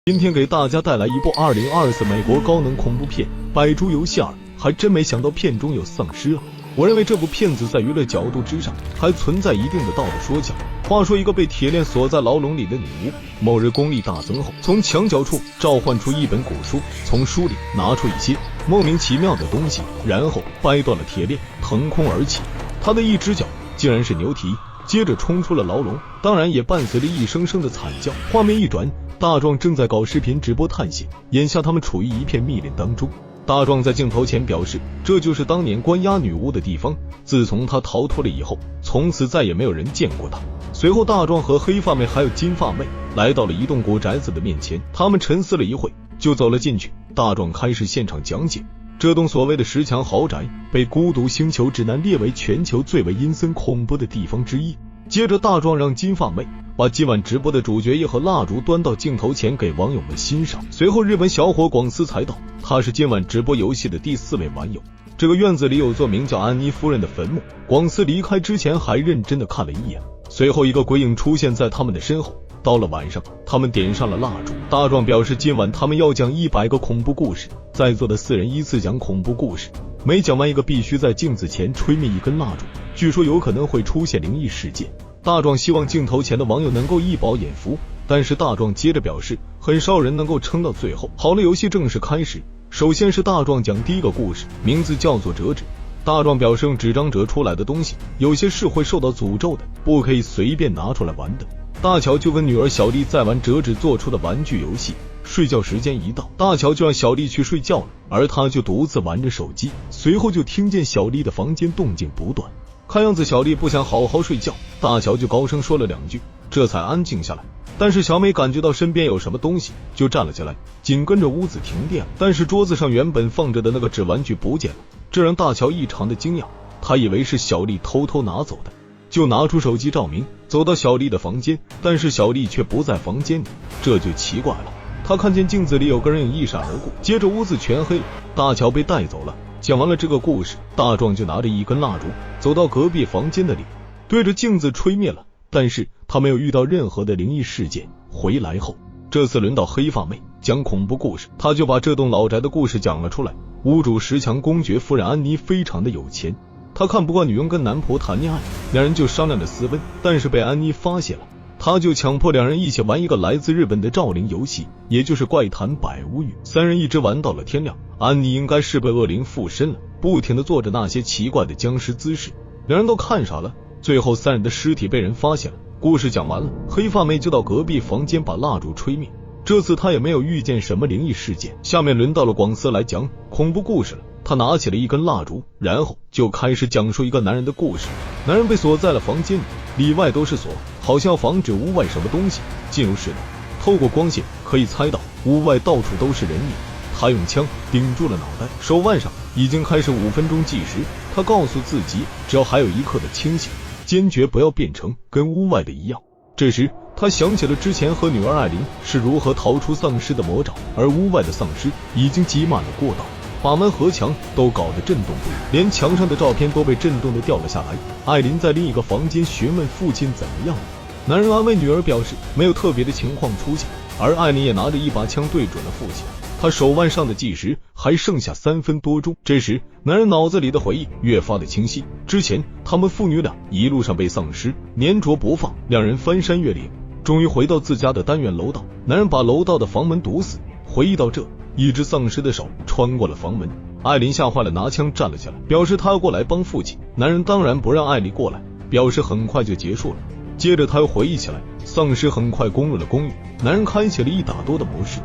今天给大家带来一部2024美国高能恐怖片《百猪游戏2》，还真没想到片中有丧尸啊！我认为这部片子在娱乐角度之上还存在一定的道德说教。话说一个被铁链锁在牢笼里的女巫，某日功力大增后，从墙角处召唤出一本古书，从书里拿出一些莫名其妙的东西，然后掰断了铁链，腾空而起。她的一只脚竟然是牛蹄，接着冲出了牢笼，当然也伴随着一声声的惨叫。画面一转，大壮正在搞视频直播探险，眼下他们处于一片密林当中。大壮在镜头前表示，这就是当年关押女巫的地方，自从他逃脱了以后，从此再也没有人见过他。随后大壮和黑发妹还有金发妹来到了一栋古宅子的面前，他们沉思了一会就走了进去。大壮开始现场讲解，这栋所谓的10强豪宅被孤独星球指南列为全球最为阴森恐怖的地方之一。接着大壮让金发妹把今晚直播的主角一盒蜡烛端到镜头前给网友们欣赏。随后日本小伙广司才到，他是今晚直播游戏的第4位网友。这个院子里有座名叫安妮夫人的坟墓，广司离开之前还认真的看了一眼。随后一个鬼影出现在他们的身后，到了晚上他们点上了蜡烛。大壮表示今晚他们要讲100个恐怖故事，在座的4人依次讲恐怖故事，每讲完一个必须在镜子前吹灭一根蜡烛，据说有可能会出现灵异事件。大壮希望镜头前的网友能够一饱眼福，但是大壮接着表示很少人能够撑到最后。好了，游戏正式开始。首先是大壮讲第一个故事，名字叫做折纸。大壮表示用纸张折出来的东西有些是会受到诅咒的，不可以随便拿出来玩的。大乔就跟女儿小丽在玩折纸做出的玩具游戏，睡觉时间一到，大乔就让小丽去睡觉了，而他就独自玩着手机。随后就听见小丽的房间动静不断，看样子小丽不想好好睡觉，大乔就高声说了2句，这才安静下来。但是小美感觉到身边有什么东西，就站了起来，紧跟着屋子停电了，但是桌子上原本放着的那个纸玩具不见了，这让大乔异常的惊讶，他以为是小丽偷偷拿走的，就拿出手机照明，走到小丽的房间，但是小丽却不在房间里，这就奇怪了。他看见镜子里有个人影一闪而过，接着屋子全黑了，大乔被带走了。讲完了这个故事，大壮就拿着一根蜡烛走到隔壁房间的里，对着镜子吹灭了，但是他没有遇到任何的灵异事件。回来后，这次轮到黑发妹讲恐怖故事，他就把这栋老宅的故事讲了出来。屋主10强公爵夫人安妮非常的有钱，她看不惯女佣跟男仆谈恋爱，两人就商量着私奔，但是被安妮发现了，他就强迫两人一起玩一个来自日本的兆灵游戏，也就是怪谈百物语。3人一直玩到了天亮，安妮应该是被恶灵附身了，不停地做着那些奇怪的僵尸姿势，两人都看傻了。最后3人的尸体被人发现了。故事讲完了，黑发妹就到隔壁房间把蜡烛吹灭，这次她也没有遇见什么灵异事件。下面轮到了广司来讲恐怖故事了，他拿起了一根蜡烛，然后就开始讲述一个男人的故事。男人被锁在了房间里，里外都是锁，好像要防止屋外什么东西进入似的。透过光线可以猜到屋外到处都是人影。他用枪顶住了脑袋，手腕上已经开始5分钟计时。他告诉自己，只要还有1刻的清醒，坚决不要变成跟屋外的一样。这时他想起了之前和女儿艾琳是如何逃出丧尸的魔爪，而屋外的丧尸已经挤满了过道，把门和墙都搞得震动不已，连墙上的照片都被震动的掉了下来。艾琳在另一个房间询问父亲怎么样了，男人安慰女儿表示没有特别的情况出现，而艾琳也拿着一把枪对准了父亲，他手腕上的计时还剩下3分多钟。这时男人脑子里的回忆越发的清晰，之前他们父女俩一路上被丧尸粘着不放，两人翻山越岭，终于回到自家的单元楼道。男人把楼道的房门堵死，回忆到这，一只丧尸的手穿过了房门。艾琳吓坏了，拿枪站了起来，表示他要过来帮父亲。男人当然不让艾琳过来，表示很快就结束了。接着他又回忆起来，丧尸很快攻入了公寓，男人开启了1打多的模式。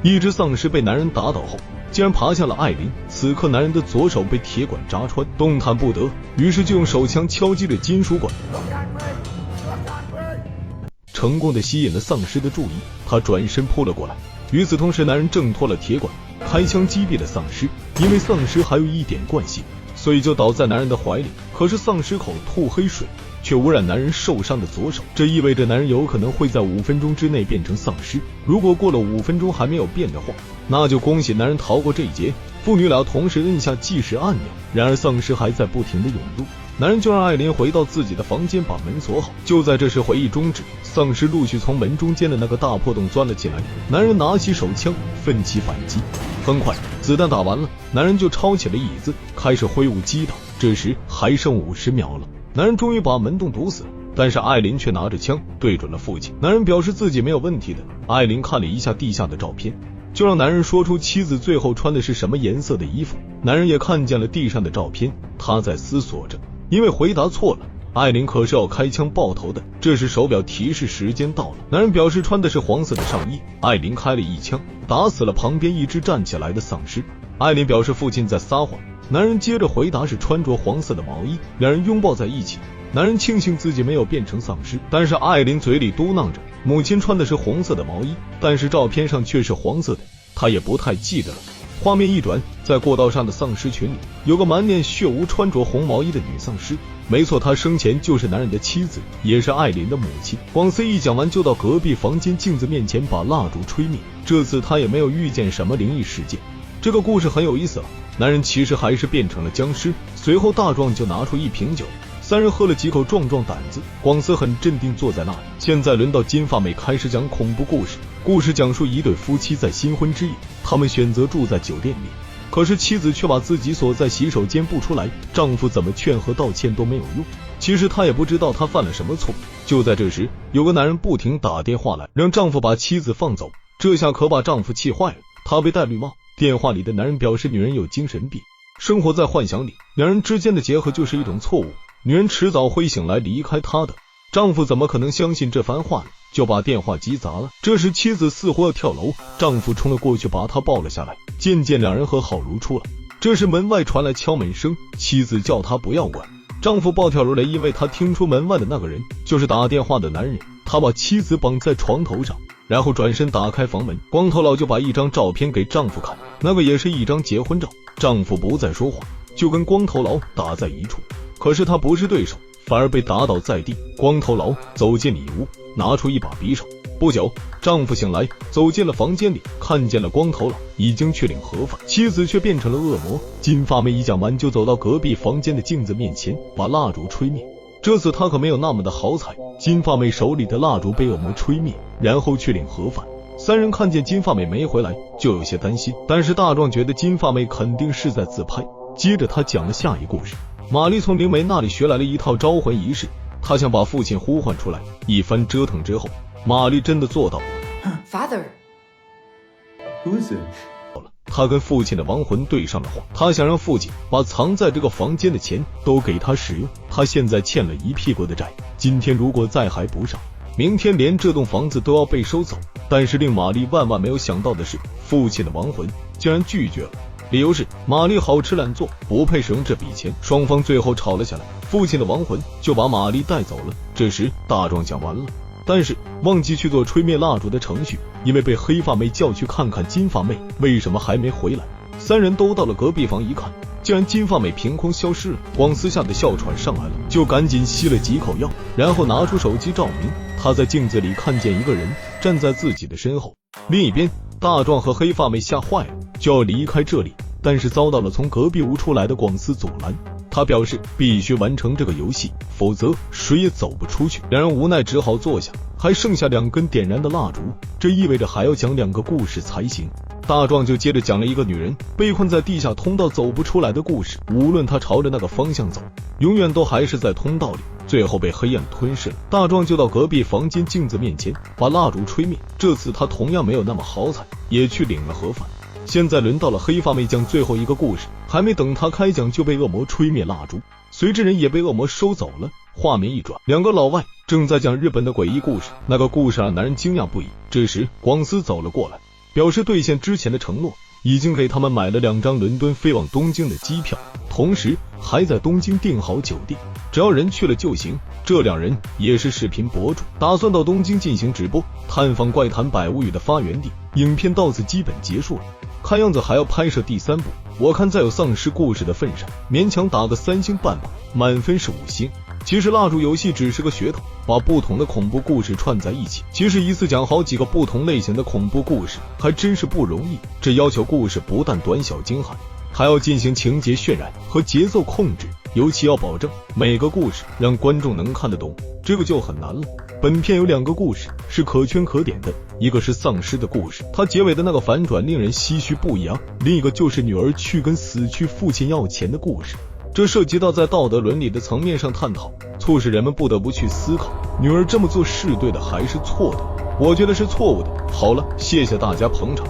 一只丧尸被男人打倒后，竟然爬向了艾琳。此刻男人的左手被铁管扎穿，动弹不得，于是就用手枪敲击着金属管，成功的吸引了丧尸的注意。他转身扑了过来，与此同时男人挣脱了铁管，开枪击毙了丧尸。因为丧尸还有一点惯性，所以就倒在男人的怀里。可是丧尸口吐黑水，却污染男人受伤的左手，这意味着男人有可能会在5分钟之内变成丧尸。如果过了5分钟还没有变的话，那就恭喜男人逃过这一劫。父女俩同时摁下计时按钮，然而丧尸还在不停地涌入。男人就让艾琳回到自己的房间，把门锁好。就在这时，回忆终止，丧尸陆续从门中间的那个大破洞钻了进来。男人拿起手枪，奋起反击。很快，子弹打完了，男人就抄起了椅子，开始挥舞击打。这时还剩50秒了，男人终于把门洞堵死了。但是艾琳却拿着枪对准了父亲。男人表示自己没有问题的。艾琳看了一下地下的照片，就让男人说出妻子最后穿的是什么颜色的衣服。男人也看见了地上的照片，他在思索着，因为回答错了，艾琳可是要开枪爆头的。这时手表提示时间到了，男人表示穿的是黄色的上衣。艾琳开了一枪，打死了旁边一只站起来的丧尸。艾琳表示父亲在撒谎，男人接着回答是穿着黄色的毛衣。两人拥抱在一起。男人庆幸自己没有变成丧尸，但是艾琳嘴里嘟囔着母亲穿的是红色的毛衣，但是照片上却是黄色的，她也不太记得了。画面一转，在过道上的丧尸群里有个满脸血污穿着红毛衣的女丧尸，没错，她生前就是男人的妻子，也是艾琳的母亲。广司一讲完就到隔壁房间镜子面前把蜡烛吹灭，这次他也没有遇见什么灵异事件。这个故事很有意思啊，男人其实还是变成了僵尸。随后大壮就拿出一瓶酒，三人喝了几口壮壮胆子。广司很镇定坐在那里。现在轮到金发妹开始讲恐怖故事。故事讲述一对夫妻在新婚之夜，他们选择住在酒店里，可是妻子却把自己锁在洗手间不出来，丈夫怎么劝和道歉都没有用。其实他也不知道他犯了什么错。就在这时，有个男人不停打电话来，让丈夫把妻子放走。这下可把丈夫气坏了，他被戴绿帽。电话里的男人表示女人有精神病，生活在幻想里，两人之间的结合就是一种错误，女人迟早会醒来离开他的。丈夫怎么可能相信这番话呢？就把电话机砸了。这时妻子似乎要跳楼，丈夫冲了过去把她抱了下来。渐渐两人和好如初了。这时门外传来敲门声，妻子叫他不要管。丈夫暴跳如雷，因为他听出门外的那个人就是打电话的男人。他把妻子绑在床头上，然后转身打开房门。光头佬就把一张照片给丈夫看，那个也是一张结婚照。丈夫不再说话，就跟光头佬打在一处，可是他不是对手，反而被打倒在地。光头佬走进里屋，拿出一把匕首。不久，丈夫醒来，走进了房间里，看见了光头佬已经去领盒饭，妻子却变成了恶魔。金发妹一讲完就走到隔壁房间的镜子面前，把蜡烛吹灭。这次她可没有那么的好彩，金发妹手里的蜡烛被恶魔吹灭，然后去领盒饭。三人看见金发妹没回来，就有些担心，但是大壮觉得金发妹肯定是在自拍。接着他讲了下一故事。玛丽从灵媒那里学来了一套招魂仪式，她想把父亲呼唤出来。一番折腾之后，玛丽真的做到了。Father, who is it? 他跟父亲的亡魂对上了话，他想让父亲把藏在这个房间的钱都给他使用。他现在欠了一屁股的债，今天如果再还不上，明天连这栋房子都要被收走。但是令玛丽万万没有想到的是，父亲的亡魂竟然拒绝了，理由是玛丽好吃懒做，不配使用这笔钱。双方最后吵了下来，父亲的亡魂就把玛丽带走了。这时大壮讲完了，但是忘记去做吹灭蜡烛的程序，因为被黑发妹叫去看看金发妹为什么还没回来。三人都到了隔壁房一看，竟然金发妹凭空消失了。广司吓得哮喘上来了，就赶紧吸了几口药，然后拿出手机照明。他在镜子里看见一个人站在自己的身后。另一边，大壮和黑发妹吓坏了，就要离开这里，但是遭到了从隔壁屋出来的广司阻拦。他表示必须完成这个游戏，否则谁也走不出去。两人无奈只好坐下，还剩下2根点燃的蜡烛，这意味着还要讲2个故事才行。大壮就接着讲了一个女人被困在地下通道走不出来的故事，无论她朝着那个方向走，永远都还是在通道里，最后被黑暗吞噬了。大壮就到隔壁房间镜子面前把蜡烛吹灭，这次他同样没有那么好彩，也去领了盒饭。现在轮到了黑发妹讲最后一个故事，还没等他开讲就被恶魔吹灭蜡烛，随之人也被恶魔收走了。画面一转，2个老外正在讲日本的诡异故事，那个故事让男人惊讶不已。这时广司走了过来，表示兑现之前的承诺，已经给他们买了2张伦敦飞往东京的机票，同时还在东京订好酒店，只要人去了就行。这2人也是视频博主，打算到东京进行直播，探访怪谈百物语的发源地。影片到此基本结束了，看样子还要拍摄第3部，我看在有丧尸故事的份上，勉强打个3星半吧，满分是5星。其实蜡烛游戏只是个噱头，把不同的恐怖故事串在一起，其实一次讲好几个不同类型的恐怖故事还真是不容易。这要求故事不但短小精悍，还要进行情节渲染和节奏控制，尤其要保证每个故事让观众能看得懂，这个就很难了。本片有2个故事是可圈可点的，一个是丧尸的故事，它结尾的那个反转令人唏嘘不已啊；另一个就是女儿去跟死去父亲要钱的故事。这涉及到在道德伦理的层面上探讨，促使人们不得不去思考，女儿这么做是对的还是错的？我觉得是错误的。好了，谢谢大家捧场。